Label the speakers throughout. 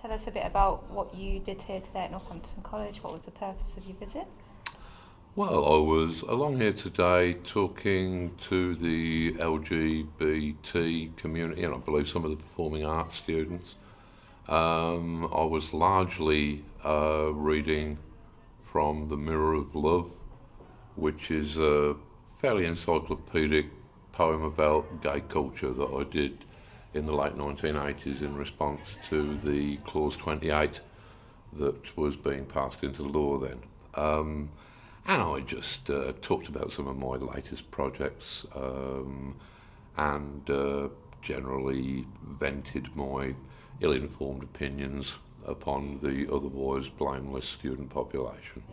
Speaker 1: tell us a bit about what you did here today at Northampton College? What was the purpose of your visit?
Speaker 2: Well, I was along here today talking to the LGBT community, and I believe some of the performing arts students. I was largely reading from The Mirror of Love, which is a fairly encyclopedic poem about gay culture that I did in the late 1980s in response to the Clause 28 that was being passed into law then. And I just talked about some of my latest projects and generally vented my ill-informed opinions upon the otherwise blameless student population.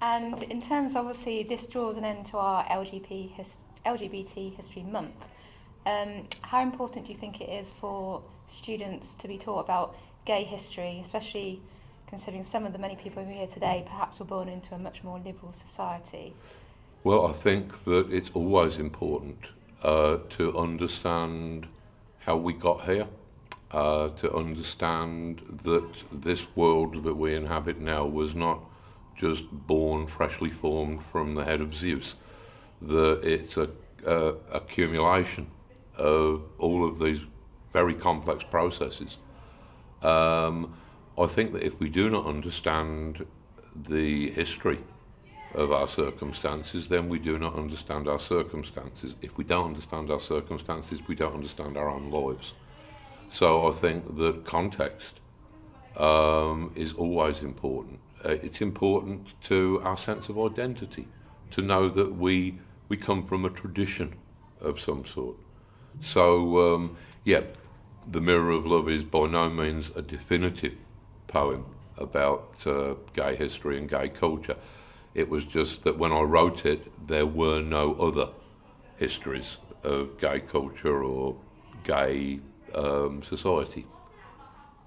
Speaker 1: And in terms, obviously, this draws an end to our LGBT History Month. How important do you think it is for students to be taught about gay history, especially considering some of the many people who are here today perhaps were born into a much more liberal society?
Speaker 2: Well, I think that it's always important to understand how we got here, to understand that this world that we inhabit now was not just born freshly formed from the head of Zeus, that it's a accumulation of all of these very complex processes. I think that if we do not understand the history of our circumstances, then we do not understand our circumstances. If we don't understand our circumstances, we don't understand our own lives. So I think that context is always important. It's important to our sense of identity, to know that we come from a tradition of some sort. So, yeah, The Mirror of Love is by no means a definitive poem about gay history and gay culture. It was just that when I wrote it, there were no other histories of gay culture or gay society.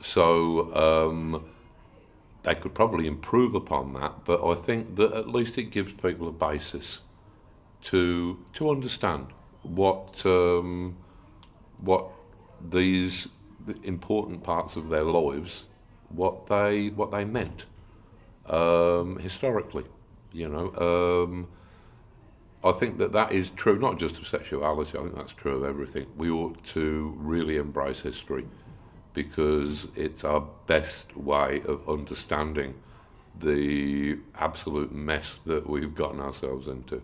Speaker 2: So they could probably improve upon that, but I think that at least it gives people a basis to understand what these important parts of their lives, what they meant historically. You know, I think that is true not just of sexuality. I think that's true of everything. We ought to really embrace history because it's our best way of understanding the absolute mess that we've gotten ourselves into.